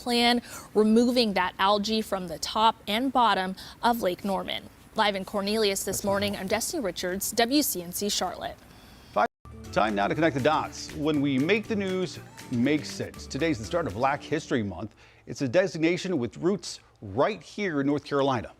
plan, removing that algae from the top and bottom of Lake Norman. Live in Cornelius this morning, I'm Destiny Richards, WCNC Charlotte. Time now to connect the dots. When we make the news make sense. Today's the start of Black History Month. It's a designation with roots right here in North Carolina.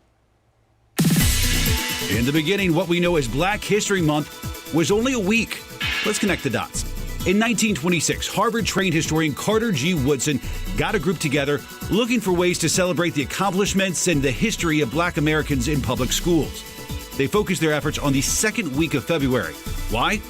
In the beginning, what we know as Black History Month was only a week. Let's connect the dots. In 1926, Harvard-trained historian Carter G. Woodson got a group together looking for ways to celebrate the accomplishments and the history of Black Americans in public schools. They focused their efforts on the second week of February. Why?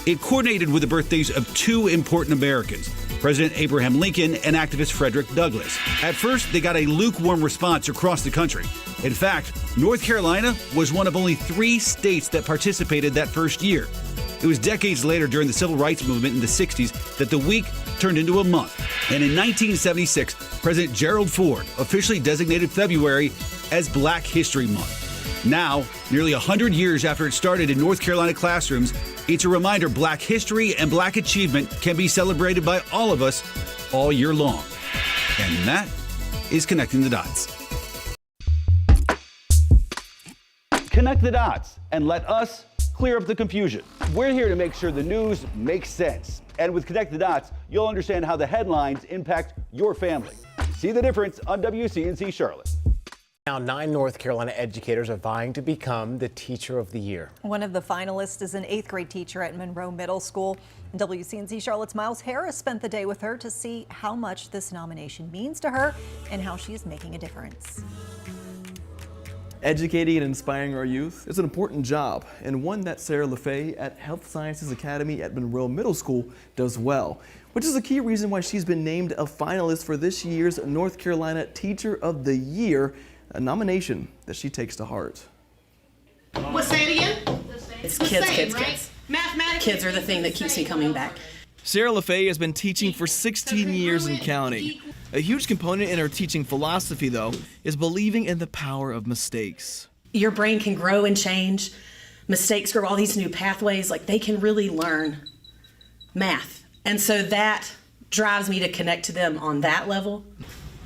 It coordinated with the birthdays of two important Americans, President Abraham Lincoln and activist Frederick Douglass. At first, they got a lukewarm response across the country. In fact, North Carolina was one of only 3 states that participated that first year. It was decades later, during the Civil Rights Movement in the 60s, that the week turned into a month. And in 1976, President Gerald Ford officially designated February as Black History Month. Now, nearly 100 years after it started in North Carolina classrooms, it's a reminder Black history and Black achievement can be celebrated by all of us all year long. And that is Connecting the Dots. Connect the dots and let us clear up the confusion. We're here to make sure the news makes sense. And with Connect the Dots, you'll understand how the headlines impact your family. See the difference on WCNC Charlotte. Now, 9 North Carolina educators are vying to become the Teacher of the Year. One of the finalists is an 8th grade teacher at Monroe Middle School. WCNC Charlotte's Miles Harris spent the day with her to see how much this nomination means to her and how she is making a difference. Educating and inspiring our youth is an important job, and one that Sarah LaFay at Health Sciences Academy at Monroe Middle School does well, which is a key reason why she's been named a finalist for this year's North Carolina Teacher of the Year, a nomination that she takes to heart. What, say it again? It's kids. Mathematics. Kids are the thing that keeps me coming back. Sarah LaFay has been teaching for 16 years and counting. A huge component in her teaching philosophy, though, is believing in the power of mistakes. Your brain can grow and change. Mistakes grow all these new pathways. Like, they can really learn math. And so that drives me to connect to them on that level.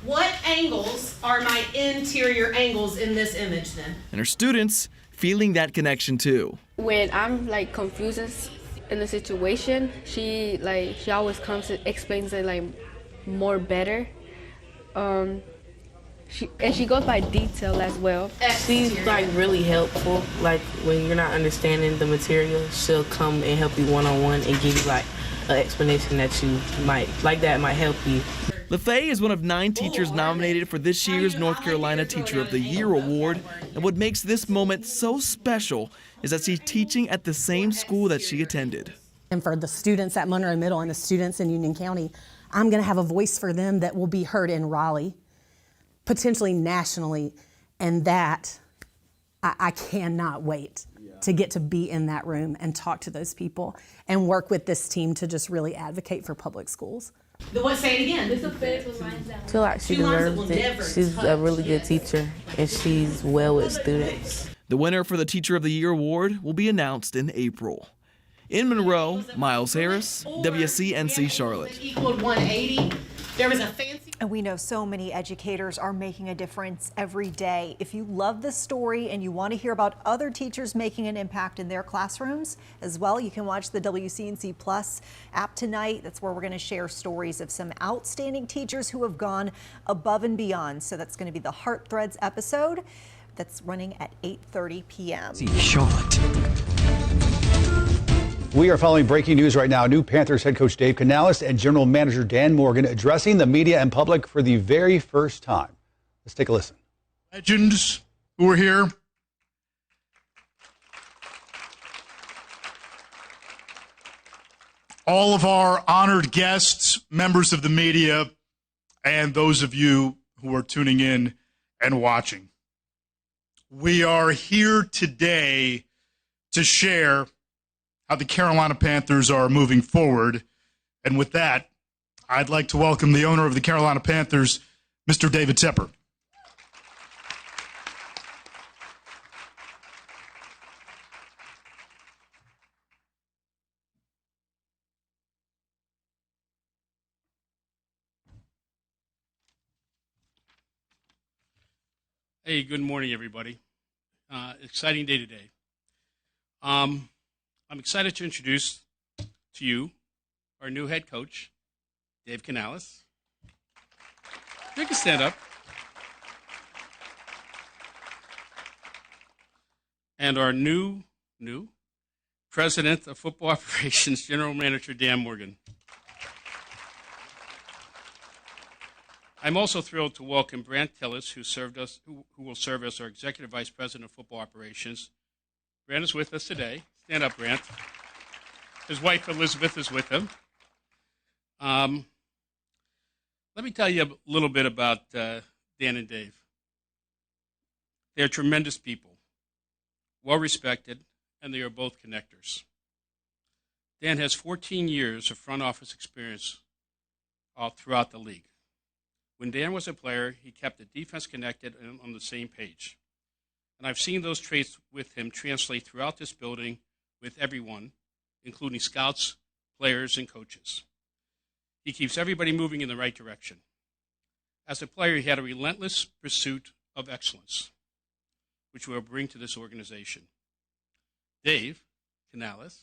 What angles are my interior angles in this image then? And her students feeling that connection too. When I'm confused in the situation, she always comes and explains it more better. She goes by detail as well. She's really helpful. When you're not understanding the material, she'll come and help you one-on-one and give you an explanation that you might help you. LaFay is one of 9 teachers nominated for this year's North Carolina Teacher of the Year award, and what makes this moment so special is that she's teaching at the same school that she attended. And for the students at Monroe Middle and the students in Union County, I'm going to have a voice for them that will be heard in Raleigh, potentially nationally, and that I cannot wait to get to be in that room and talk to those people and work with this team to just really advocate for public schools. What, say it again. I feel like she deserves it. She's a really good teacher, and she's well with students. The winner for the Teacher of the Year award will be announced in April. In Monroe, Miles Harris, WCNC Charlotte. Equaled 180. There was a fancy. And we know so many educators are making a difference every day. If you love this story and you want to hear about other teachers making an impact in their classrooms as well, you can watch the WCNC Plus app tonight. That's where we're going to share stories of some outstanding teachers who have gone above and beyond. So that's going to be the Heart Threads episode that's running at 8:30 p.m. Charlotte. We are following breaking news right now. New Panthers head coach Dave Canales and general manager Dan Morgan addressing the media and public for the very first time. Let's take a listen. Legends who are here. All of our honored guests, members of the media, and those of you who are tuning in and watching. We are here today to share how the Carolina Panthers are moving forward. And with that, I'd like to welcome the owner of the Carolina Panthers, Mr. David Tepper. Hey, good morning, everybody. Exciting day today. I'm excited to introduce to you our new head coach, Dave Canales. You can stand up. And our new President of Football Operations, General Manager Dan Morgan. I'm also thrilled to welcome Brant Tillis, who will serve as our Executive Vice President of Football Operations. Brant is with us today. Stand up, Brant. His wife, Elizabeth, is with him. Let me tell you a little bit about Dan and Dave. They're tremendous people, well-respected, and they are both connectors. Dan has 14 years of front office experience all throughout the league. When Dan was a player, he kept the defense connected and on the same page. And I've seen those traits with him translate throughout this building with everyone, including scouts, players, and coaches. He keeps everybody moving in the right direction. As a player, he had a relentless pursuit of excellence, which we'll bring to this organization. Dave Canales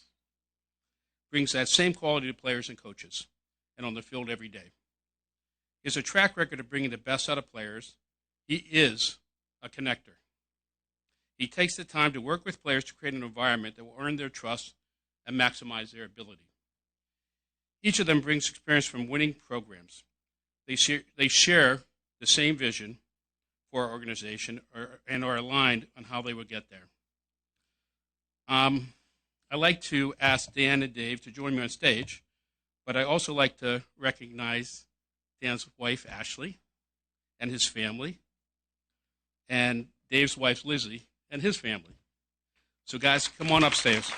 brings that same quality to players and coaches and on the field every day. He has a track record of bringing the best out of players. He is a connector. He takes the time to work with players to create an environment that will earn their trust and maximize their ability. Each of them brings experience from winning programs. They share the same vision for our organization and are aligned on how they will get there. I'd like to ask Dan and Dave to join me on stage, but I also like to recognize Dan's wife, Ashley, and his family, and Dave's wife, Lizzie, and his family. So, guys, come on upstairs.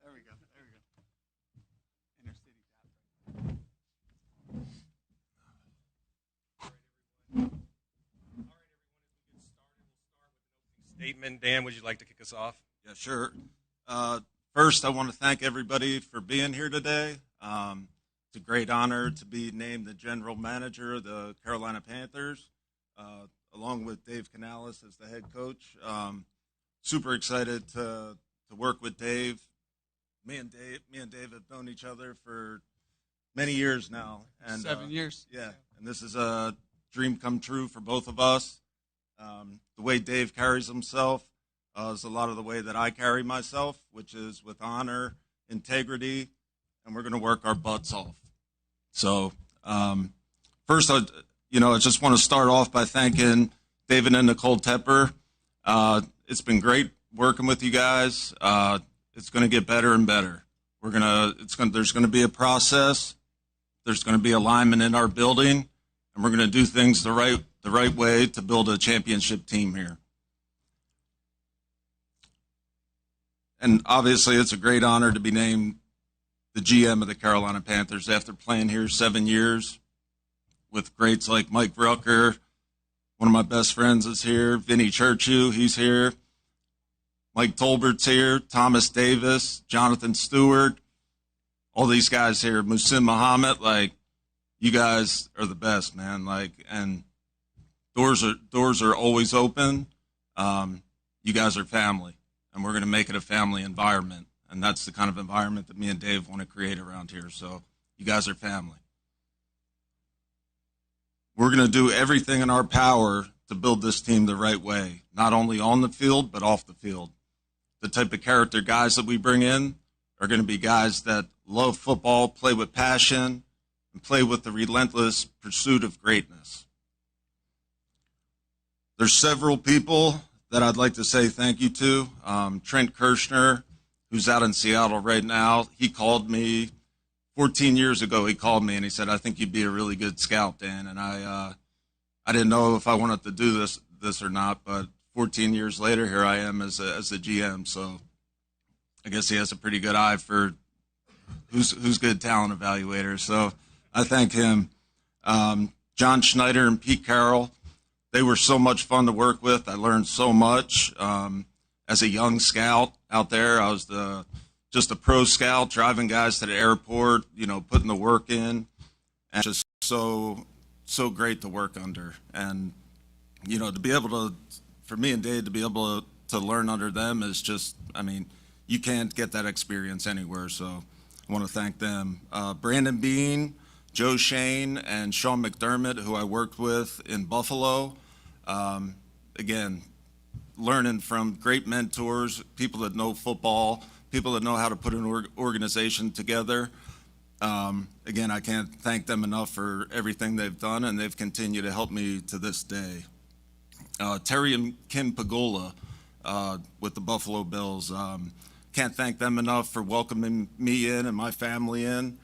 There we go. Inner city Statement. Dan, would you like to kick us off? Yeah, sure. First, I want to thank everybody for being here today. It's a great honor to be named the general manager of the Carolina Panthers, along with Dave Canales as the head coach. Super excited to work with Dave. Me and Dave have known each other for many years now. And 7 years. Yeah, and this is a dream come true for both of us. The way Dave carries himself is a lot of the way that I carry myself, which is with honor, integrity, and we're going to work our butts off. So first, I just want to start off by thanking David and Nicole Tepper. It's been great working with you guys. It's going to get better and better. There's going to be a process. There's going to be alignment in our building, and we're going to do things the right way to build a championship team here. And obviously, it's a great honor to be named the GM of the Carolina Panthers after playing here 7 years with greats like Mike Rucker. One of my best friends is here. Vinny Churchu, he's here. Mike Tolbert's here. Thomas Davis, Jonathan Stewart, all these guys here. Musim Muhammad, you guys are the best, man. And doors are always open. You guys are family, and we're going to make it a family environment. And that's the kind of environment that me and Dave want to create around here. So you guys are family. We're going to do everything in our power to build this team the right way, not only on the field, but off the field. The type of character guys that we bring in are going to be guys that love football, play with passion, and play with the relentless pursuit of greatness. There's several people that I'd like to say thank you to. Trent Kirshner, who's out in Seattle right now, he called me 14 years ago. He called me and he said, "I think you'd be a really good scout, Dan." And I didn't know if I wanted to do this or not, but 14 years later, here I am as a GM. So I guess he has a pretty good eye for who's good talent evaluator. So I thank him. John Schneider and Pete Carroll, they were so much fun to work with. I learned so much. As a young scout out there, I was the just a pro scout, driving guys to the airport, putting the work in, and just so great to work under. And, to be able to, for me and Dave, to be able to learn under them is just, you can't get that experience anywhere. So I want to thank them. Brandon Bean, Joe Shane, and Sean McDermott, who I worked with in Buffalo. Again, learning from great mentors, people that know football, people that know how to put an organization together. Again, I can't thank them enough for everything they've done, and they've continued to help me to this day. Terry and Kim Pagola with the Buffalo Bills. Can't thank them enough for welcoming me in and my family in.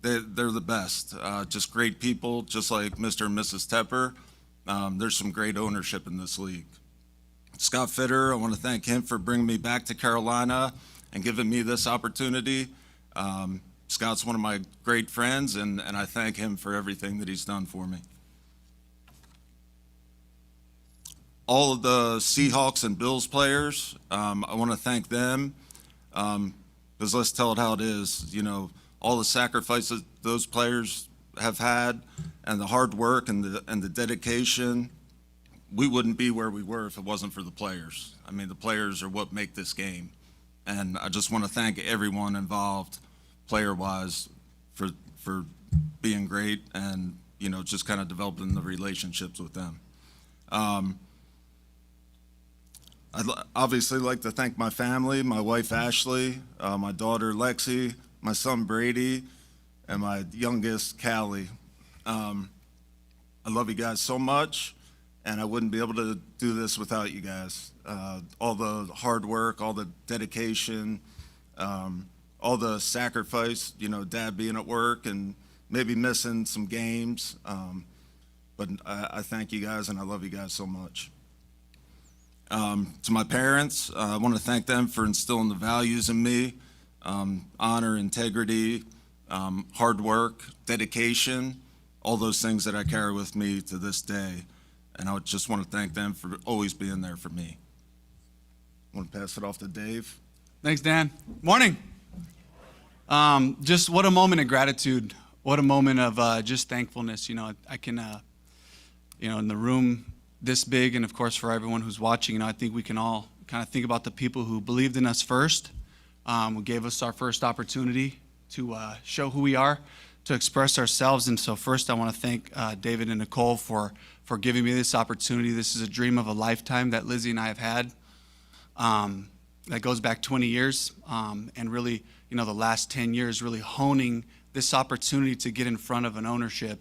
They're the best. Just great people, just like Mr. and Mrs. Tepper. There's some great ownership in this league. Scott Fitter, I want to thank him for bringing me back to Carolina and giving me this opportunity. Scott's one of my great friends, and I thank him for everything that he's done for me. All of the Seahawks and Bills players, I want to thank them, because let's tell it how it is. All the sacrifices those players have had, and the hard work and the dedication, we wouldn't be where we were if it wasn't for the players. The players are what make this game. And I just want to thank everyone involved, player-wise, for being great and, just kind of developing the relationships with them. I'd obviously like to thank my family, my wife Ashley, my daughter Lexi, my son Brady, and my youngest Callie. I love you guys so much, and I wouldn't be able to do this without you guys. All the hard work, all the dedication, all the sacrifice, Dad being at work and maybe missing some games. But I thank you guys, and I love you guys so much. To my parents, I want to thank them for instilling the values in me, honor, integrity, hard work, dedication, all those things that I carry with me to this day. And I would just want to thank them for always being there for me. I want to pass it off to Dave. Thanks, Dan. Morning. Just what a moment of gratitude. What a moment of just thankfulness. I can, in the room this big, and of course for everyone who's watching, I think we can all kind of think about the people who believed in us first, who gave us our first opportunity to show who we are, to express ourselves. And so first I want to thank David and Nicole for giving me this opportunity. This is a dream of a lifetime that Lizzie and I have had that goes back 20 years, and really, the last 10 years really honing this opportunity to get in front of an ownership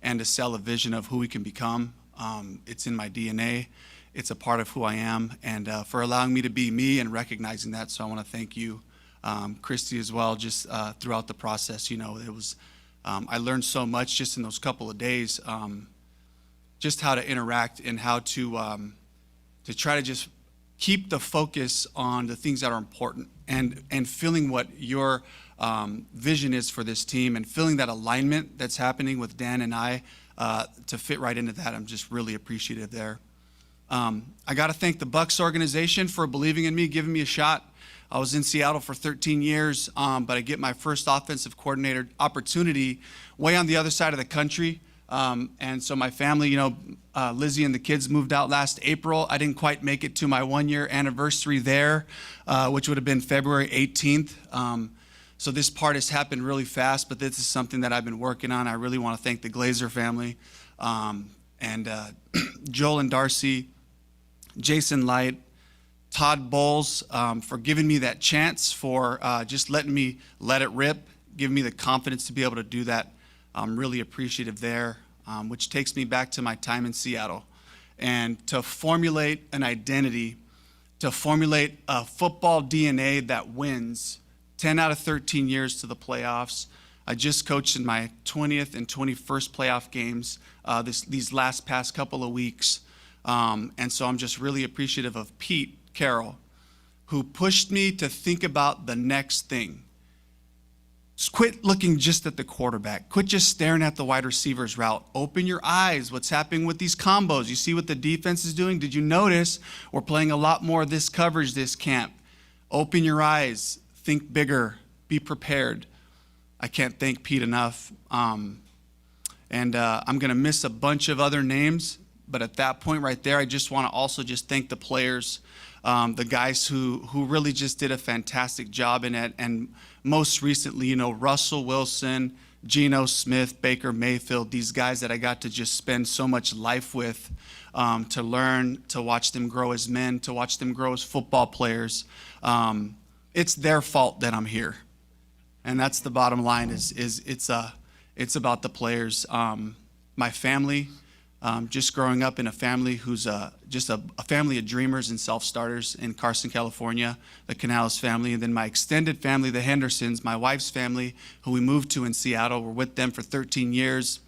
and to sell a vision of who we can become. It's in my DNA. It's a part of who I am, and for allowing me to be me and recognizing that. So I want to thank you, Christy, as well, just throughout the process. It was, I learned so much just in those couple of days, just how to interact and how to try to just keep the focus on the things that are important, and feeling what your vision is for this team, and feeling that alignment that's happening with Dan and I to fit right into that. I'm just really appreciative there. I got to thank the Bucs organization for believing in me, giving me a shot. I was in Seattle for 13 years, but I get my first offensive coordinator opportunity way on the other side of the country. And so my family, Lizzie and the kids moved out last April. I didn't quite make it to my 1-year anniversary there, which would have been February 18th. So this part has happened really fast, but this is something that I've been working on. I really want to thank the Glazer family, and Joel and Darcy, Jason Light, Todd Bowles, for giving me that chance, for just letting me let it rip, giving me the confidence to be able to do that. I'm really appreciative there, which takes me back to my time in Seattle. And to formulate an identity, to formulate a football DNA that wins 10 out of 13 years to the playoffs. I just coached in my 20th and 21st playoff games these past couple of weeks. And so I'm just really appreciative of Pete Carroll, who pushed me to think about the next thing. Just quit looking just at the quarterback. Quit just staring at the wide receiver's route. Open your eyes. What's happening with these combos? You see what the defense is doing? Did you notice we're playing a lot more of this coverage this camp? Open your eyes, think bigger, be prepared. I can't thank Pete enough. I'm going to miss a bunch of other names, but at that point right there, I just want to also just thank the players, the guys who really just did a fantastic job in it. And most recently, Russell Wilson, Geno Smith, Baker Mayfield, these guys that I got to just spend so much life with, to learn, to watch them grow as men, to watch them grow as football players. It's their fault that I'm here. And that's the bottom line is it's about the players. My family, just growing up in a family who's just a family of dreamers and self-starters in Carson, California, the Canales family, and then my extended family, the Hendersons, my wife's family, who we moved to in Seattle. We're with them for 13 years.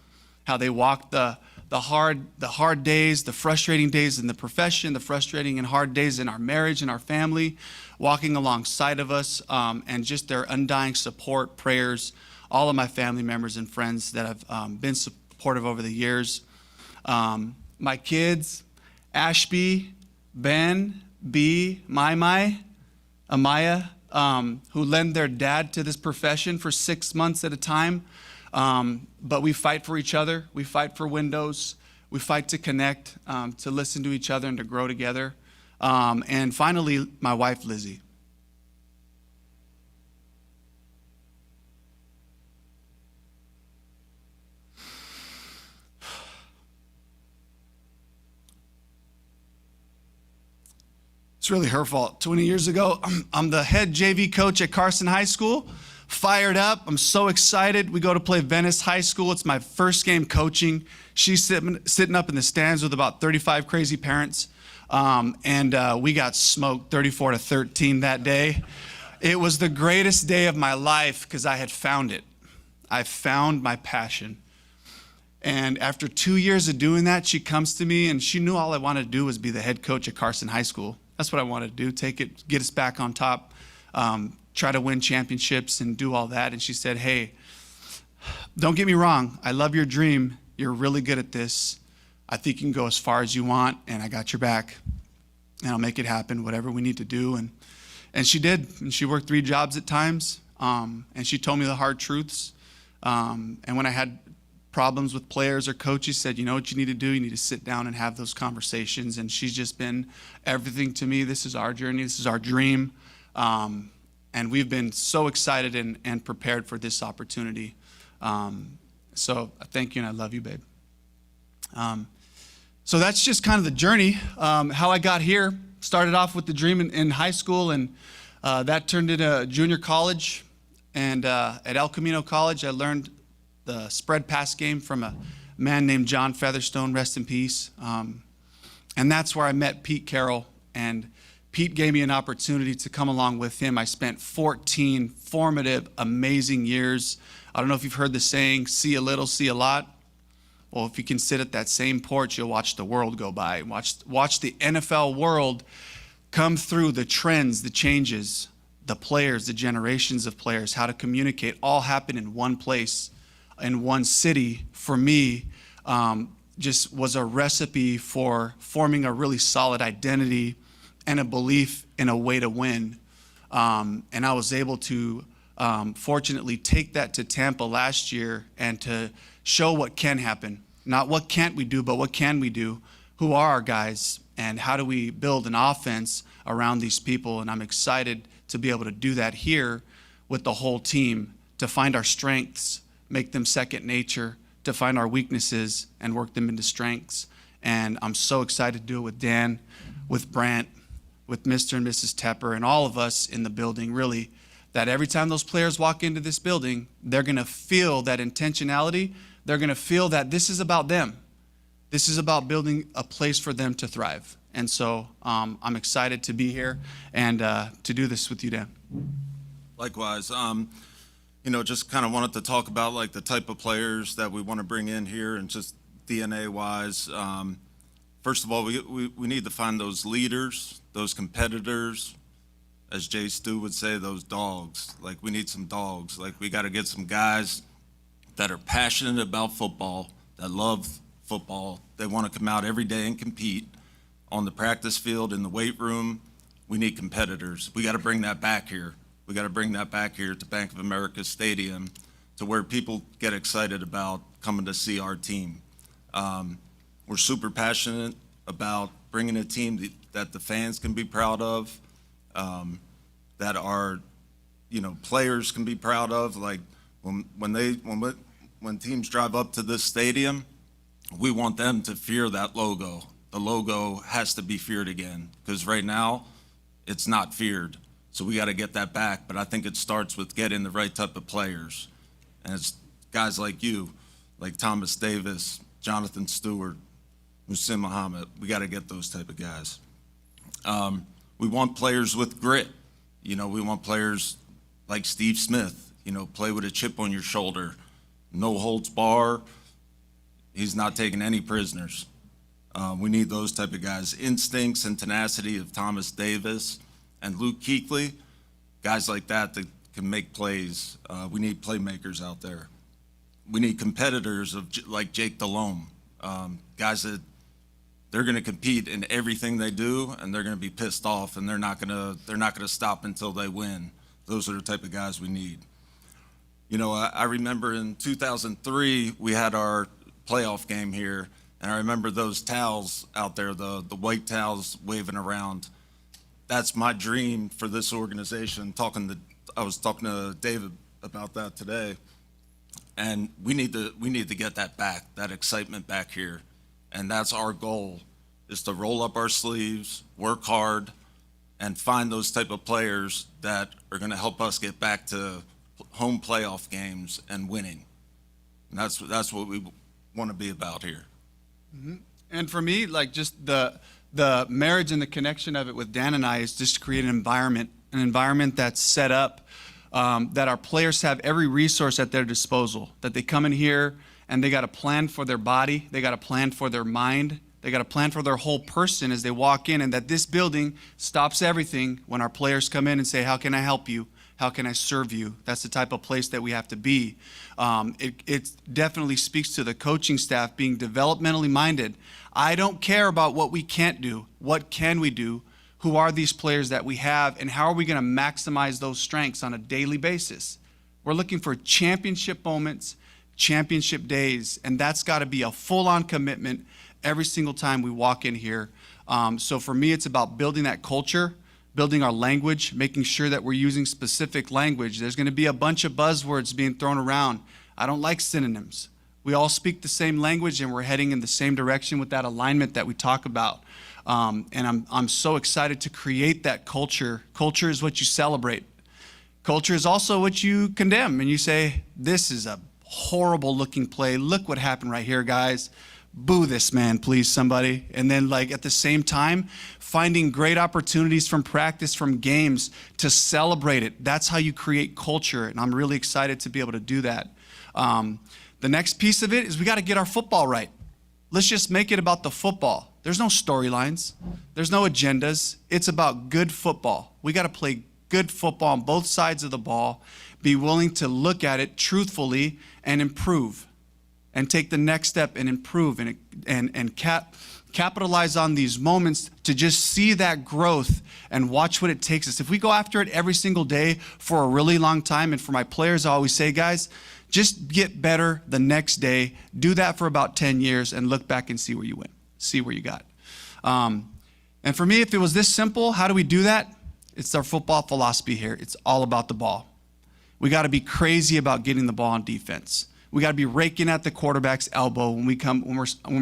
How they walked the hard days, the frustrating days in the profession, the frustrating and hard days in our marriage and our family, walking alongside of us, and just their undying support, prayers, all of my family members and friends that have been supportive over the years. My kids, Ashby, Ben, B, Amaya, who lend their dad to this profession for 6 months at a time. But we fight for each other. We fight for windows. We fight to connect, to listen to each other and to grow together. And finally, my wife, Lizzie. It's really her fault. 20 years ago, I'm the head JV coach at Carson High School. Fired up. I'm so excited. We go to play Venice High School. It's my first game coaching. She's sitting up in the stands with about 35 crazy parents. And we got smoked 34-13 that day. It was the greatest day of my life because I had found it. I found my passion. And after 2 years of doing that, she comes to me and she knew all I wanted to do was be the head coach at Carson High School. That's what I wanted to do, take it, get us back on top, try to win championships and do all that. And she said, hey, don't get me wrong. I love your dream. You're really good at this. I think you can go as far as you want, and I got your back. And I'll make it happen, whatever we need to do. And she did. And she worked 3 jobs at times. And she told me the hard truths. And when I had problems with players or coaches, said, you know what you need to do? You need to sit down and have those conversations. And she's just been everything to me. This is our journey. This is our dream. And we've been so excited and prepared for this opportunity. So thank you, and I love you, babe. So that's just kind of the journey, how I got here. Started off with the dream in high school, and that turned into junior college. And at El Camino College, I learned the spread pass game from a man named John Featherstone, rest in peace. And that's where I met Pete Carroll, and Pete gave me an opportunity to come along with him. I spent 14 formative, amazing years. I don't know if you've heard the saying, see a little, see a lot. Well, if you can sit at that same porch, you'll watch the world go by. Watch the NFL world come through, the trends, the changes, the players, the generations of players, how to communicate, all happen in one place, in one city. For me, just was a recipe for forming a really solid identity and a belief in a way to win. And I was able to fortunately take that to Tampa last year and to show what can happen. Not what can't we do, but what can we do? Who are our guys? And how do we build an offense around these people? And I'm excited to be able to do that here with the whole team, to find our strengths, make them second nature, to find our weaknesses and work them into strengths. And I'm so excited to do it with Dan, with Brant, with Mr. and Mrs. Tepper, and all of us in the building, really, that every time those players walk into this building, they're going to feel that intentionality. They're going to feel that this is about them. This is about building a place for them to thrive. And so I'm excited to be here and to do this with you, Dan. Likewise. Just kind of wanted to talk about like the type of players that we want to bring in here and just DNA-wise. First of all, we need to find those leaders, those competitors, as Jay Stu would say, those dogs. Like, we need some dogs. Like, we got to get some guys that are passionate about football, that love football. They want to come out every day and compete on the practice field, in the weight room, We need competitors. We got to bring that back here. We got to bring that back here to Bank of America Stadium, to where people get excited about coming to see our team. We're super passionate about bringing a team that the fans can be proud of, that our, players can be proud of. Like when teams drive up to this stadium, we want them to fear that logo. The logo has to be feared again, because right now it's not feared. So we got to get that back. But I think it starts with getting the right type of players. And it's guys like you, like Thomas Davis, Jonathan Stewart, Musim Muhammad. We got to get those type of guys. We want players with grit. We want players like Steve Smith, play with a chip on your shoulder, no holds bar. He's not taking any prisoners. We need those type of guys. Instincts and tenacity of Thomas Davis and Luke Kuechly, guys like that can make plays. We need playmakers out there. We need competitors like Jake Delhomme, guys that they're going to compete in everything they do, and they're going to be pissed off, and they're not going to stop until they win. Those are the type of guys we need. I remember in 2003 we had our playoff game here, and I remember those towels out there, the white towels waving around. That's my dream for this organization. I was talking to David about that today, and we need to get that back, that excitement back here, and that's our goal, is to roll up our sleeves, work hard, and find those type of players that are going to help us get back to home playoff games and winning. And that's what we want to be about here. Mm-hmm. And for me, like, just the marriage and the connection of it with Dan and I is just to create an environment that's set up, that our players have every resource at their disposal, that they come in here and they got a plan for their body, they got a plan for their mind, they got a plan for their whole person as they walk in, and that this building stops everything when our players come in and say, how can I help you? How can I serve you? That's the type of place that we have to be. It definitely speaks to the coaching staff being developmentally minded. I don't care about what we can't do. What can we do? Who are these players that we have? And how are we going to maximize those strengths on a daily basis? We're looking for championship moments, championship days, and that's got to be a full-on commitment every single time we walk in here. So for me, it's about building that culture, building our language, making sure that we're using specific language. There's going to be a bunch of buzzwords being thrown around. I don't like synonyms. We all speak the same language, and we're heading in the same direction with that alignment that we talk about. And I'm so excited to create that culture. Culture is what you celebrate. Culture is also what you condemn, and you say, this is a horrible looking play. Look what happened right here, guys. Boo this man, please, somebody. And then, like, at the same time, finding great opportunities from practice, from games, to celebrate it. That's how you create culture, and I'm really excited to be able to do that. The next piece of it is we got to get our football right. Let's just make it about the football. There's no storylines. There's no agendas. It's about good football. We got to play good football on both sides of the ball, be willing to look at it truthfully and improve, and take the next step and improve, and capitalize on these moments to just see that growth and watch what it takes us. If we go after it every single day for a really long time, and for my players, I always say, guys, just get better the next day. Do that for about 10 years and look back and see where you went, see where you got. And for me, if it was this simple, how do we do that? It's our football philosophy here. It's all about the ball. We got to be crazy about getting the ball on defense. We got to be raking at the quarterback's elbow when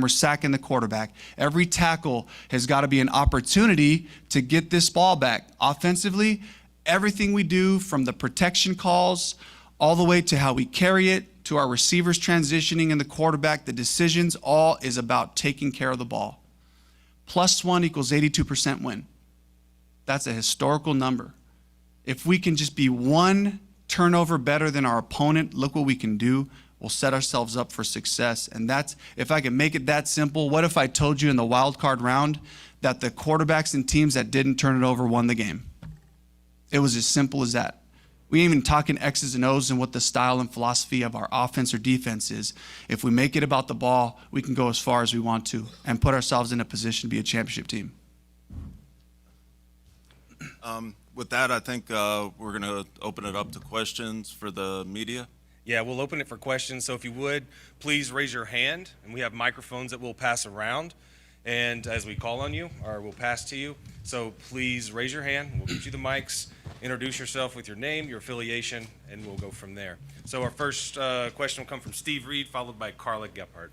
we're sacking the quarterback. Every tackle has got to be an opportunity to get this ball back. Offensively, everything we do, from the protection calls all the way to how we carry it, to our receivers transitioning and the quarterback, the decisions, all is about taking care of the ball. +1 equals 82% win. That's a historical number. If we can just be one turnover better than our opponent, look what we can do. We'll set ourselves up for success. And that's, if I can make it that simple, what if I told you in the wild card round that the quarterbacks and teams that didn't turn it over won the game? It was as simple as that. We ain't even talking X's and O's and what the style and philosophy of our offense or defense is. If we make it about the ball, we can go as far as we want to and put ourselves in a position to be a championship team. With that, I think we're going to open it up to questions for the media. Yeah, we'll open it for questions. So if you would, please raise your hand, and we have microphones that we'll pass around. And as we call on you, or we'll pass to you. So please raise your hand. We'll get you the mics. Introduce yourself with your name, your affiliation, and we'll go from there. So our first question will come from Steve Reed, followed by Carla Gephardt.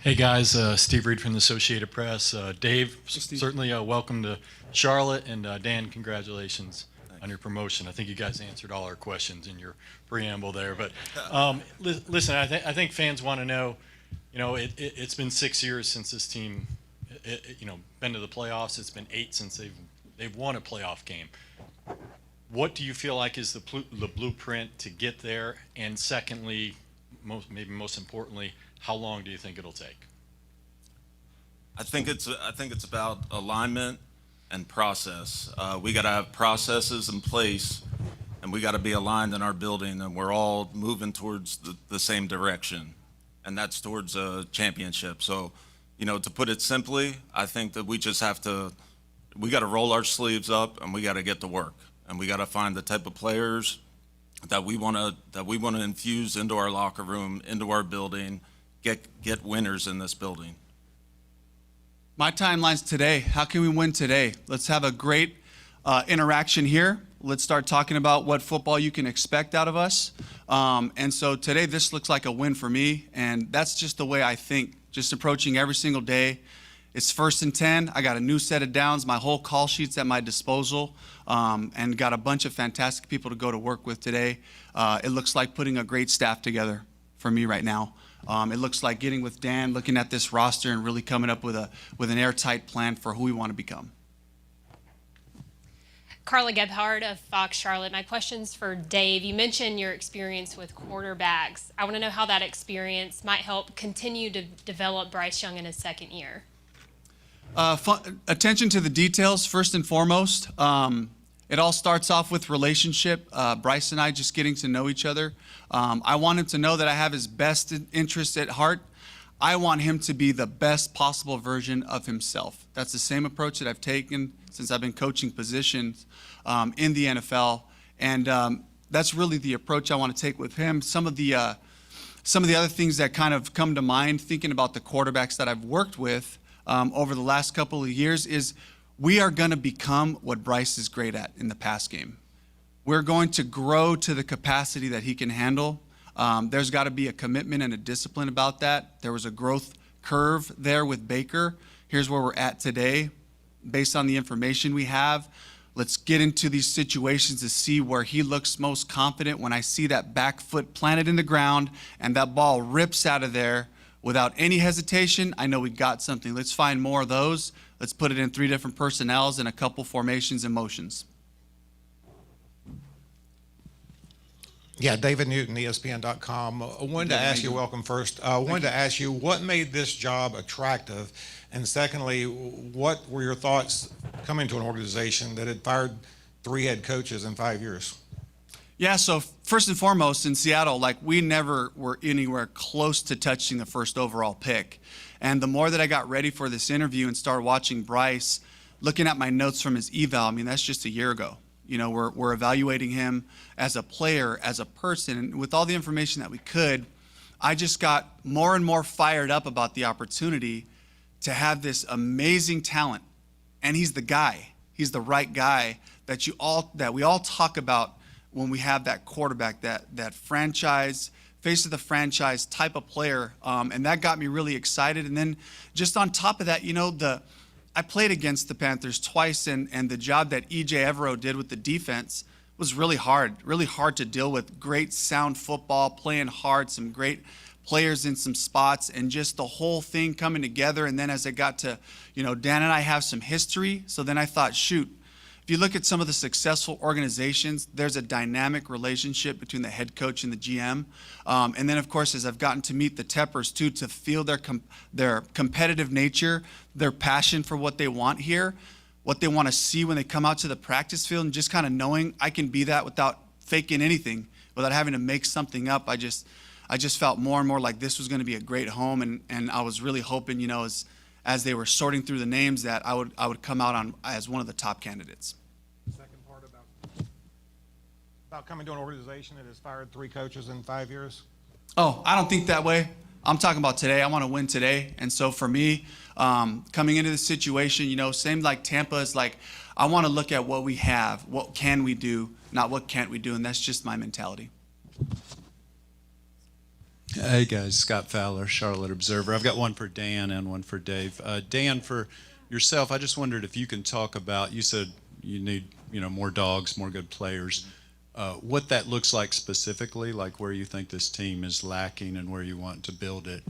Hey guys, Steve Reed from the Associated Press. Dave, certainly welcome to Charlotte, and Dan, congratulations on your promotion. I think you guys answered all our questions in your preamble there. But listen, I think fans want to know. It's been 6 years since this team, been to the playoffs. It's been 8 since they've won a playoff game. What do you feel like is the blueprint to get there? And secondly, maybe most importantly, how long do you think it'll take? I think it's about alignment and process. We got to have processes in place, and we got to be aligned in our building, and we're all moving towards the same direction, and that's towards a championship. So, to put it simply, I think that we just we got to roll our sleeves up, and we got to get to work, and we got to find the type of players that we want to infuse into our locker room, into our building, get winners in this building. My timeline's today. How can we win today? Let's have a great interaction here. Let's start talking about what football you can expect out of us. And so today, this looks like a win for me, and that's just the way I think, just approaching every single day. It's 1st and 10. I got a new set of downs. My whole call sheet's at my disposal, and got a bunch of fantastic people to go to work with today. It looks like putting a great staff together for me right now. It looks like getting with Dan, looking at this roster, and really coming up with an airtight plan for who we want to become. Carla Gebhardt of Fox Charlotte. My question's for Dave. You mentioned your experience with quarterbacks. I want to know how that experience might help continue to develop Bryce Young in his second year. Attention to the details, first and foremost. It all starts off with relationship. Bryce and I just getting to know each other. I want him to know that I have his best interest at heart. I want him to be the best possible version of himself. That's the same approach that I've taken since I've been coaching positions in the NFL, and that's really the approach I want to take with him. Some of the other things that kind of come to mind thinking about the quarterbacks that I've worked with over the last couple of years is we are going to become what Bryce is great at in the pass game. We're going to grow to the capacity that he can handle. There's got to be a commitment and a discipline about that. There was a growth curve there with Baker. Here's where we're at today. Based on the information we have, let's get into these situations to see where he looks most confident. When I see that back foot planted in the ground and that ball rips out of there without any hesitation, I know we got something. Let's find more of those. Let's put it in 3 different personnels and a couple formations and motions. Yeah, David Newton, ESPN.com. I wanted to ask you, welcome first. I wanted to ask you what made this job attractive? And secondly, what were your thoughts coming to an organization that had fired 3 head coaches in 5 years? Yeah, so first and foremost, in Seattle, we never were anywhere close to touching the first overall pick. And the more that I got ready for this interview and started watching Bryce, looking at my notes from his eval, that's just a year ago. We're evaluating him as a player, as a person, and with all the information that we could, I just got more and more fired up about the opportunity to have this amazing talent. And he's the guy. He's the right guy that we all talk about when we have that quarterback, that franchise, face of the franchise type of player. And that got me really excited. And then just on top of that, I played against the Panthers twice, and the job that E.J. Evero did with the defense was really hard to deal with. Great sound football, playing hard, some great players in some spots, and just the whole thing coming together. And then as I got to, Dan and I have some history, so then I thought, shoot, if you look at some of the successful organizations, there's a dynamic relationship between the head coach and the GM. And then, of course, as I've gotten to meet the Teppers, too, to feel their competitive nature, their passion for what they want here, what they want to see when they come out to the practice field, and just kind of knowing I can be that without faking anything, without having to make something up. I just felt more and more like this was going to be a great home, and I was really hoping, as they were sorting through the names, that I would come out as one of the top candidates. about coming to an organization that has fired 3 coaches in 5 years? Oh, I don't think that way. I'm talking about today. I want to win today. And so for me, coming into this situation, you know, same like Tampa is like, I want to look at what we have, what can we do, not what can't we do. And that's just my mentality. Hey guys, Scott Fowler, Charlotte Observer. I've got one for Dan and one for Dave. Dan, for yourself, I just wondered if you can talk about, you said you need, you know, more dogs, more good players. What that looks like specifically, like where you think this team is lacking and where you want to build it.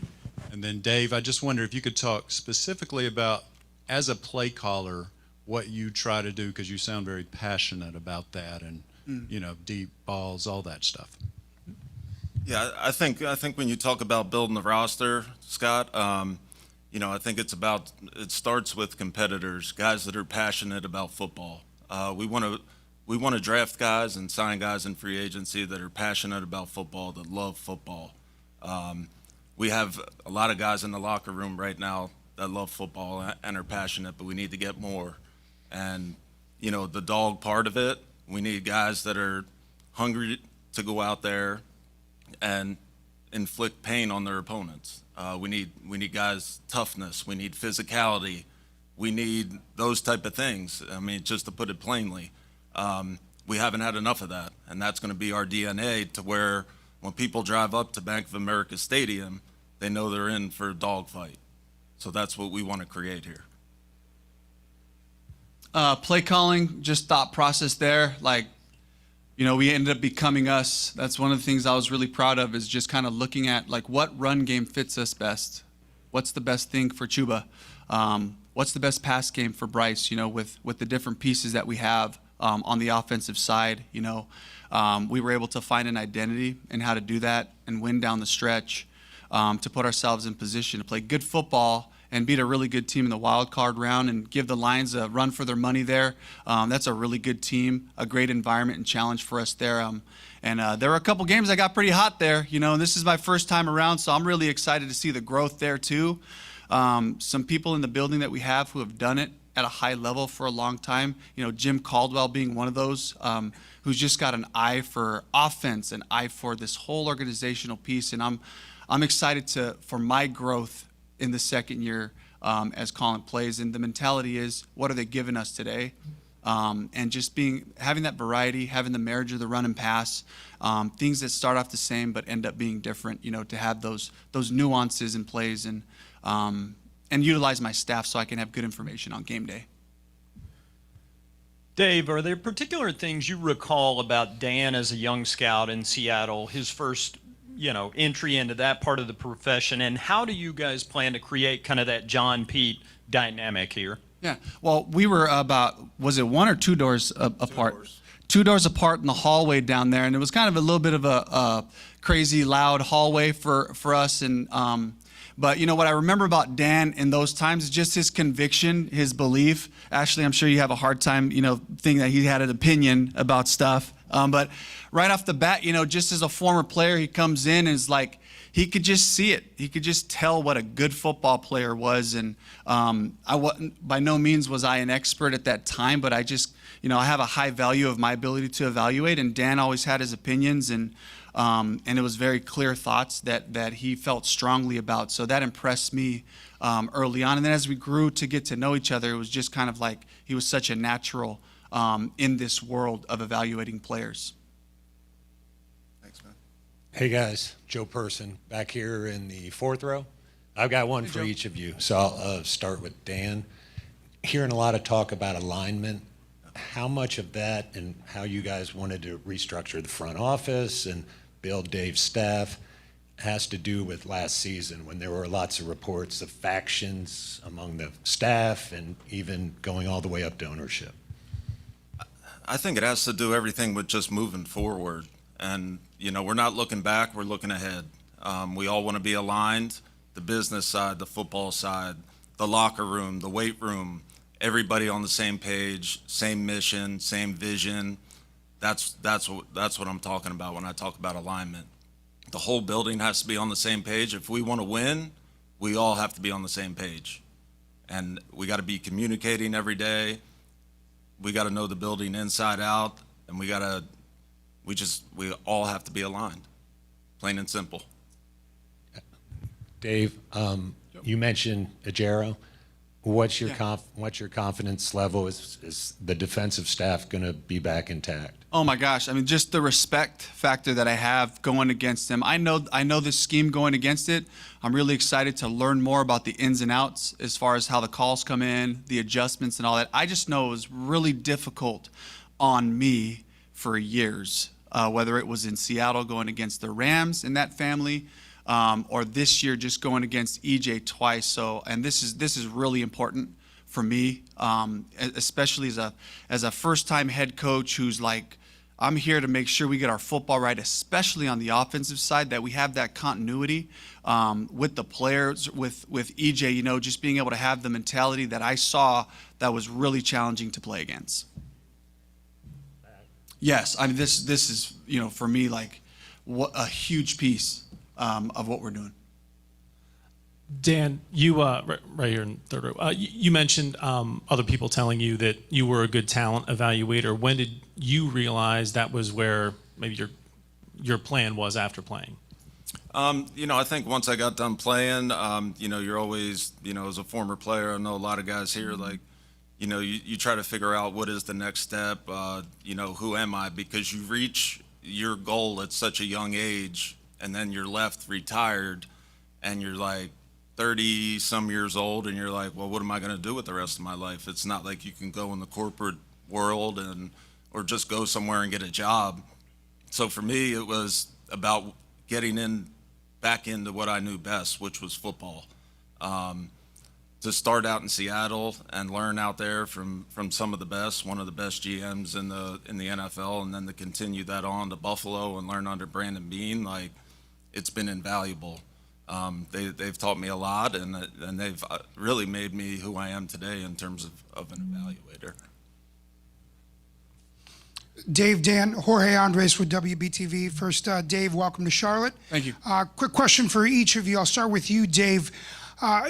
And then Dave, I just wonder if you could talk specifically about, as a play caller, what you try to do, because you sound very passionate about that, and you know, deep balls, all that stuff. Yeah, I think when you talk about building the roster, Scott, you know, I think it starts with competitors, guys that are passionate about football. We want to draft guys and sign guys in free agency that are passionate about football, that love football. We have a lot of guys in the locker room right now that love football and are passionate, but we need to get more. And, you know, the dog part of it, we need guys that are hungry to go out there and inflict pain on their opponents. We need guys' toughness. We need physicality. We need those type of things. I mean, just to put it plainly, we haven't had enough of that, and that's going to be our DNA, to where when people drive up to Bank of America Stadium, they know they're in for a dogfight. So that's what we want to create here. Play calling, just thought process there. Like, you know, we ended up becoming us. That's one of the things I was really proud of, is just kind of looking at like what run game fits us best. What's the best thing for Chuba? What's the best pass game for Bryce? You know, with the different pieces that we have on the offensive side. You know, we were able to find an identity in how to do that and win down the stretch, to put ourselves in position to play good football and beat a really good team in the wild card round and give the Lions a run for their money there. That's a really good team, a great environment and challenge for us there. And there were a couple games that got pretty hot there, you know, and this is my first time around, so I'm really excited to see the growth there too. Some people in the building that we have who have done it at a high level for a long time, you know, Jim Caldwell being one of those, who's just got an eye for offense, an eye for this whole organizational piece. And I'm excited for my growth in the second year as calling plays. And the mentality is, what are they giving us today? And just having that variety, having the marriage of the run and pass, things that start off the same but end up being different, you know, to have those nuances in plays, and utilize my staff so I can have good information on game day. Dave, are there particular things you recall about Dan as a young scout in Seattle, his first, you know, entry into that part of the profession, and how do you guys plan to create kind of that John Pete dynamic here? Yeah, well, we were about, was it 1 or 2 doors apart? 2 doors apart in the hallway down there, and it was kind of a little bit of a crazy, loud hallway for us. And but you know what I remember about Dan in those times is just his conviction, his belief. Ashley, I'm sure you have a hard time, you know, thinking that he had an opinion about stuff. But right off the bat, you know, just as a former player, he comes in and is like, he could just see it. He could just tell what a good football player was. And I wasn't, by no means was I an expert at that time, but I just, you know, I have a high value of my ability to evaluate. And Dan always had his opinions, and it was very clear thoughts that he felt strongly about. So that impressed me early on. And then as we grew to get to know each other, it was just kind of like he was such a natural in this world of evaluating players. Hey guys, Joe Person back here in the 4th row. I've got one for each of you. So I'll start with Dan. Hearing a lot of talk about alignment, how much of that and how you guys wanted to restructure the front office and build Dave's staff has to do with last season, when there were lots of reports of factions among the staff and even going all the way up to ownership? I think it has to do everything with just moving forward. And, you know, we're not looking back, we're looking ahead. We all want to be aligned, the business side, the football side, the locker room, the weight room, everybody on the same page, same mission, same vision. That's what I'm talking about when I talk about alignment. The whole building has to be on the same page. If we want to win, we all have to be on the same page. And we got to be communicating every day. We got to know the building inside out, and we got to we all have to be aligned, plain and simple. Dave, you mentioned Ajero. What's your confidence level? Is the defensive staff going to be back intact? Oh my gosh! I mean, just the respect factor that I have going against them. I know this scheme going against it. I'm really excited to learn more about the ins and outs as far as how the calls come in, the adjustments, and all that. I just know it was really difficult on me for years, whether it was in Seattle going against the Rams in that family. Or this year just going against EJ twice. So, and this is really important for me, especially as a first-time head coach who's like, I'm here to make sure we get our football right, especially on the offensive side, that we have that continuity with the players, with EJ, you know, just being able to have the mentality that I saw that was really challenging to play against. Yes, I mean, this is, you know, for me, like, what a huge piece of what we're doing. Dan, you right here in third row. You mentioned other people telling you that you were a good talent evaluator. When did you realize that was where maybe your plan was after playing? You know, I think once I got done playing, you know, you're always, you know, as a former player, I know a lot of guys here, like, you know, you try to figure out what is the next step. You know, who am I? Because you reach your goal at such a young age, and then you're left retired, and you're like 30 some years old, and you're like, well, what am I going to do with the rest of my life? It's not like you can go in the corporate world or just go somewhere and get a job. So for me, it was about getting back into what I knew best, which was football. To start out in Seattle and learn out there from some of the best, one of the best GMs in the NFL, and then to continue that on to Buffalo and learn under Brandon Beane, like, it's been invaluable. They've taught me a lot, and they've really made me who I am today in terms of an evaluator. Dave, Dan, Jorge Andres with WBTV. First, Dave, welcome to Charlotte. Thank you. Quick question for each of you. I'll start with you, Dave.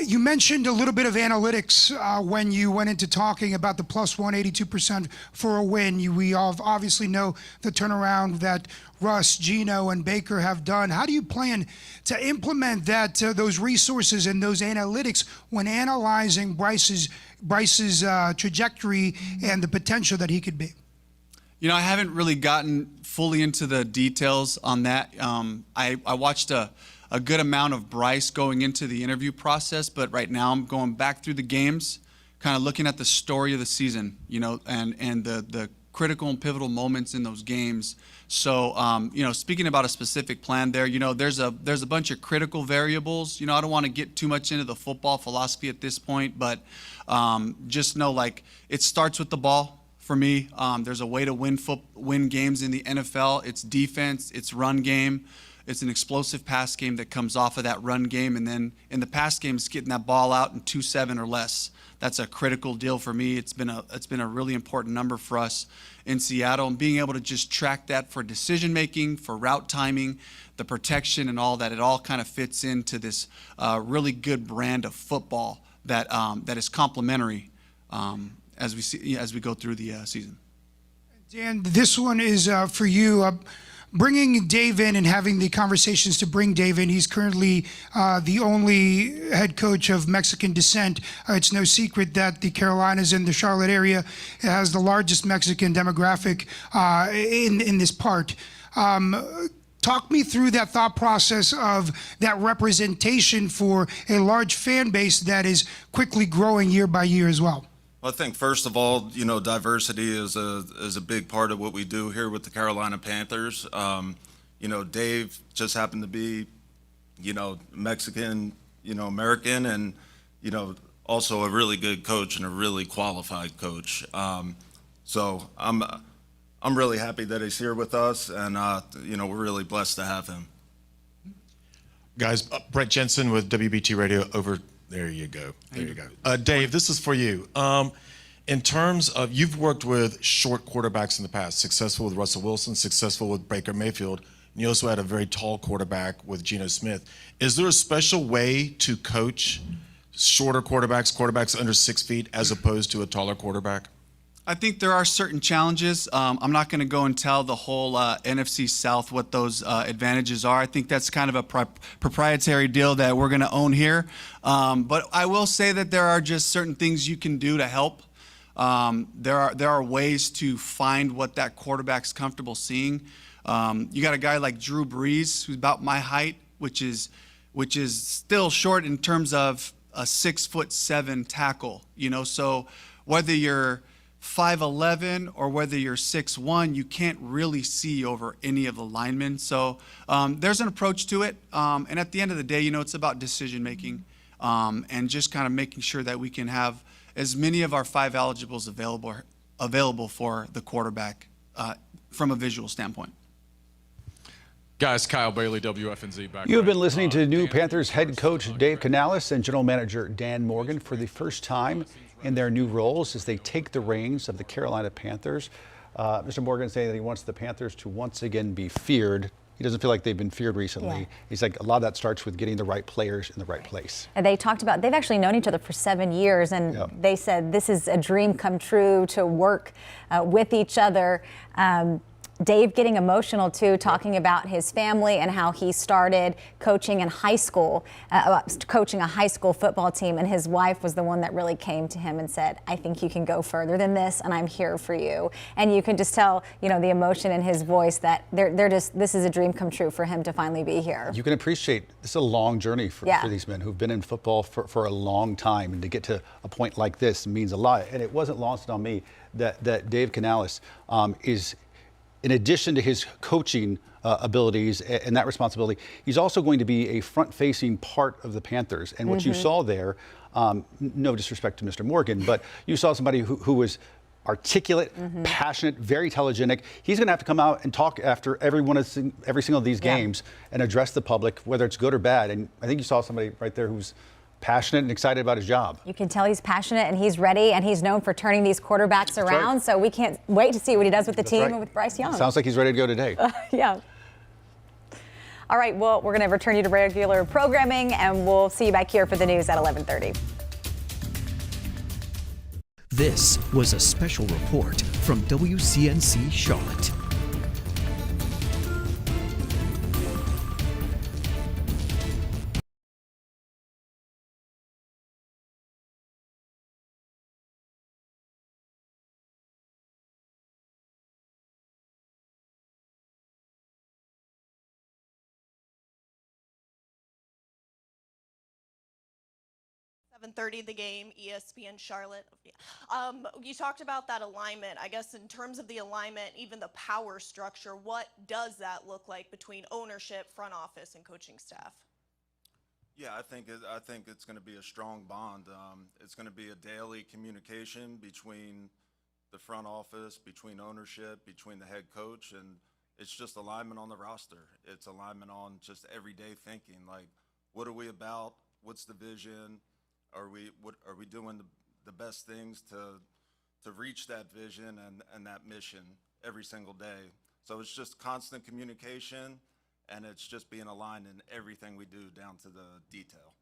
You mentioned a little bit of analytics when you went into talking about the plus 182% for a win. We all obviously know the turnaround that Russ, Geno, and Baker have done. How do you plan to implement those resources and those analytics when analyzing Bryce's trajectory and the potential that he could be? You know, I haven't really gotten fully into the details on that. I watched a good amount of Bryce going into the interview process, but right now I'm going back through the games, kind of looking at the story of the season, you know, and the critical and pivotal moments in those games. So, you know, speaking about a specific plan there, you know, there's a bunch of critical variables. You know, I don't want to get too much into the football philosophy at this point, but just know, like, it starts with the ball. For me, there's a way to win games in the NFL. It's defense, it's run game. It's an explosive pass game that comes off of that run game. And then in the pass game, it's getting that ball out in 2-7 or less. That's a critical deal for me. It's been a really important number for us in Seattle. And being able to just track that for decision making, for route timing, the protection and all that, it all kind of fits into this really good brand of football that is complementary as we go through the season. Dan, this one is for you. Bringing Dave in and having the conversations to bring Dave in. He's currently the only head coach of Mexican descent. It's no secret that the Carolinas and the Charlotte area has the largest Mexican demographic in this part. Talk me through that thought process of that representation for a large fan base that is quickly growing year by year as well. Well, I think first of all, you know, diversity is a big part of what we do here with the Carolina Panthers. You know, Dave just happened to be, you know, Mexican, you know, American, and, you know, also a really good coach and a really qualified coach. So I'm really happy that he's here with us, and you know, we're really blessed to have him. Guys, Brett Jensen with WBT Radio over. There you go. There you go. Dave, this is for you. In terms of, you've worked with short quarterbacks in the past, successful with Russell Wilson, successful with Baker Mayfield, and you also had a very tall quarterback with Geno Smith. Is there a special way to coach shorter quarterbacks under 6 feet, as opposed to a taller quarterback? I think there are certain challenges. I'm not going to go and tell the whole NFC South what those advantages are. I think that's kind of a proprietary deal that we're going to own here. But I will say that there are just certain things you can do to help. There are ways to find what that quarterback's comfortable seeing. You got a guy like Drew Brees, who's about my height, which is still short in terms of a 6'7" tackle. So whether you're 5'11" or whether you're 6'1", you can't really see over any of the linemen. So there's an approach to it. And at the end of the day, it's about decision making and just kind of making sure that we can have as many of our 5 eligibles available for the quarterback from a visual standpoint. Guys, Kyle Bailey, WFNZ back. You have been listening to new Panthers head coach Dave Canales and general manager Dan Morgan for the first time in their new roles as they take the reins of the Carolina Panthers. Mr. Morgan saying that he wants the Panthers to once again be feared. He doesn't feel like they've been feared recently. Yeah. He's like, a lot of that starts with getting the right players in the right place. And they talked about, they've actually known each other for 7 years, and they said this is a dream come true to work with each other. Dave getting emotional too, talking about his family and how he started coaching in high school, coaching a high school football team, and his wife was the one that really came to him and said, I think you can go further than this, and I'm here for you. And you can just tell, the emotion in his voice that this is a dream come true for him to finally be here. You can appreciate this is a long journey for these men who've been in football for a long time, and to get to a point like this means a lot. And it wasn't lost on me that Dave Canales is, in addition to his coaching abilities and that responsibility, he's also going to be a front-facing part of the Panthers. And what you saw there, no disrespect to Mr. Morgan, but you saw somebody who was articulate, passionate, very telegenic. He's going to have to come out and talk after every single of these games and address the public, whether it's good or bad. And I think you saw somebody right there who's passionate and excited about his job. You can tell he's passionate and he's ready, and he's known for turning these quarterbacks around. Right. So we can't wait to see what he does with the team and with Bryce Young. Sounds like he's ready to go today. Yeah. All right, well, we're going to return you to regular programming, and we'll see you back here for the news at 11:30. This was a special report from WCNC Charlotte. The game, ESPN Charlotte. You talked about that alignment. I guess in terms of the alignment, even the power structure, what does that look like between ownership, front office, and coaching staff? Yeah, I think it's going to be a strong bond. It's going to be a daily communication between the front office, between ownership, between the head coach, and it's just alignment on the roster. It's alignment on just everyday thinking. Like, what are we about? What's the vision? Are we doing the best things to reach that vision and that mission every single day? So it's just constant communication, and it's just being aligned in everything we do down to the detail.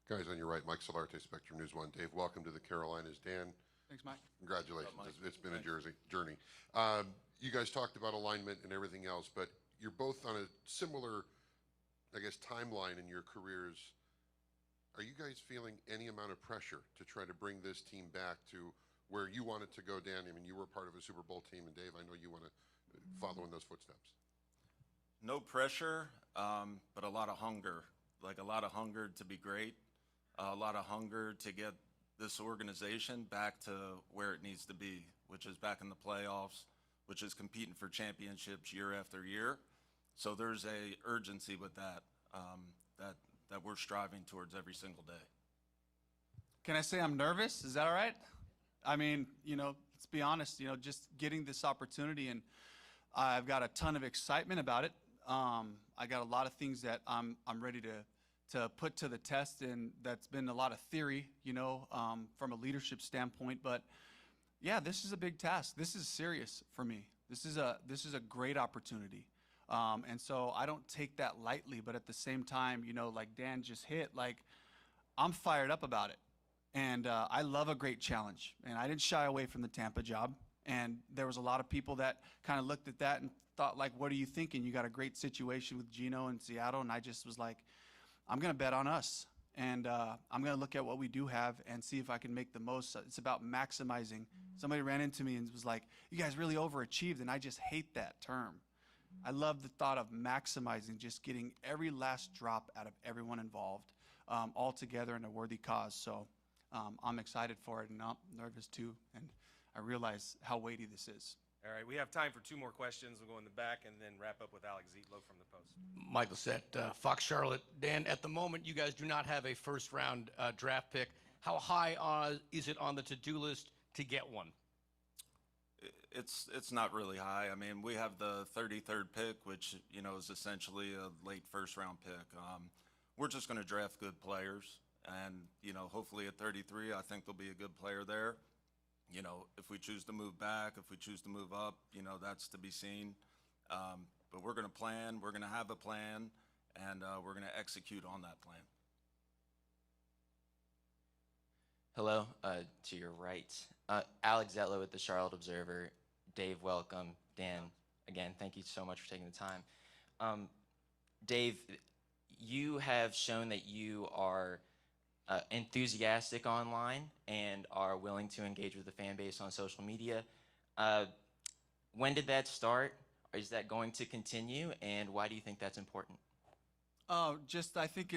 Guys, on your right, Mike Solarte, Spectrum News 1. Dave, welcome to the Carolinas. Dan, thanks, Mike. Congratulations. Mike. It's been a journey. You guys talked about alignment and everything else, but you're both on a similar, I guess, timeline in your careers. Are you guys feeling any amount of pressure to try to bring this team back to where you wanted to go, Dan? I mean, you were part of a Super Bowl team, and Dave, I know you want to follow in those footsteps. No pressure, but a lot of hunger. Like, a lot of hunger to be great, a lot of hunger to get this organization back to where it needs to be, which is back in the playoffs, which is competing for championships year after year. So there's a urgency with that, that we're striving towards every single day. Can I say I'm nervous? Is that all right? I mean, let's be honest, just getting this opportunity, and I've got a ton of excitement about it. I got a lot of things that I'm ready to put to the test, and that's been a lot of theory, from a leadership standpoint. But yeah, this is a big task. This is serious for me. This is a great opportunity. And so I don't take that lightly, but at the same time, like Dan just hit, like, I'm fired up about it. And I love a great challenge. And I didn't shy away from the Tampa job. And there was a lot of people that kind of looked at that and thought, like, what are you thinking? You got a great situation with Geno in Seattle. And I just was like, I'm going to bet on us. And I'm going to look at what we do have and see if I can make the most. It's about maximizing. Somebody ran into me and was like, you guys really overachieved. And I just hate that term. I love the thought of maximizing, just getting every last drop out of everyone involved, all together in a worthy cause. So I'm excited for it, and I'm nervous too. And I realize how weighty this is. All right, we have time for 2 more questions. We'll go in the back and then wrap up with Alex Zietlow from the Post. Michael Sett, Fox Charlotte. Dan, at the moment, you guys do not have a first-round draft pick. How high is it on the to-do list to get one? It's not really high. I mean, we have the 33rd pick, which, you know, is essentially a late first-round pick. We're just going to draft good players, and, you know, hopefully at 33, I think there'll be a good player there. You know, if we choose to move back, if we choose to move up, you know, that's to be seen. But we're going to plan, we're going to have a plan, and we're going to execute on that plan. Hello, to your right. Alex Zietlow with the Charlotte Observer. Dave, welcome. Dan, again, thank you so much for taking the time. Dave, you have shown that you are enthusiastic online and are willing to engage with the fan base on social media. When did that start? Is that going to continue? And why do you think that's important? I think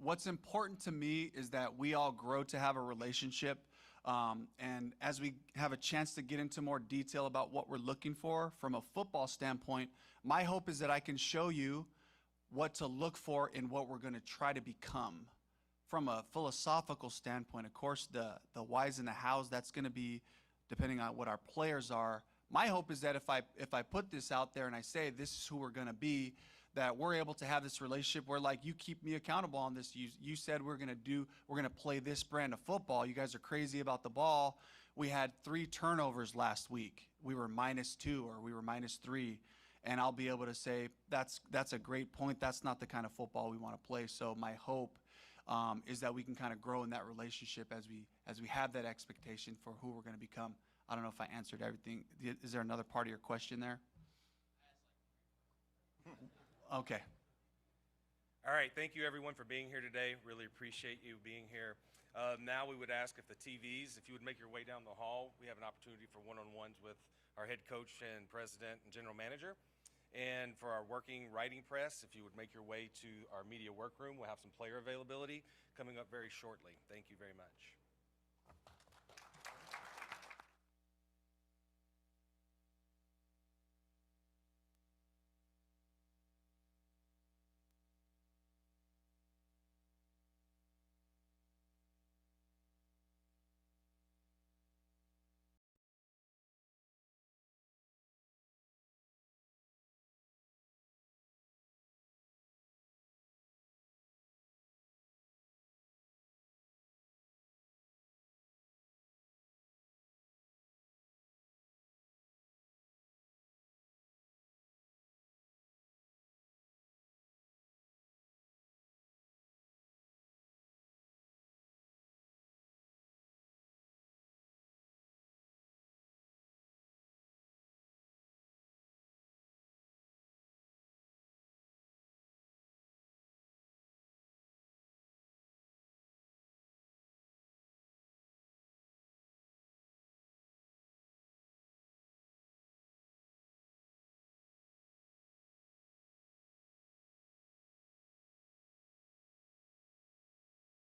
what's important to me is that we all grow to have a relationship. And as we have a chance to get into more detail about what we're looking for from a football standpoint, my hope is that I can show you what to look for in what we're going to try to become. From a philosophical standpoint, of course, the whys and the hows, that's going to be depending on what our players are. My hope is that if I put this out there and I say this is who we're going to be, that we're able to have this relationship where, like, you keep me accountable on this. You said we're going to play this brand of football. You guys are crazy about the ball. We had 3 turnovers last week. We were -2 or we were -3. And I'll be able to say that's a great point. That's not the kind of football we want to play. So my hope is that we can kind of grow in that relationship as we have that expectation for who we're going to become. I don't know if I answered everything. Is there another part of your question there? Okay. All right, thank you everyone for being here today. Really appreciate you being here. Now we would ask if the TVs, if you would make your way down the hall, we have an opportunity for one-on-ones with our head coach and president and general manager. And for our working writing press, if you would make your way to our media workroom, we'll have some player availability coming up very shortly. Thank you very much.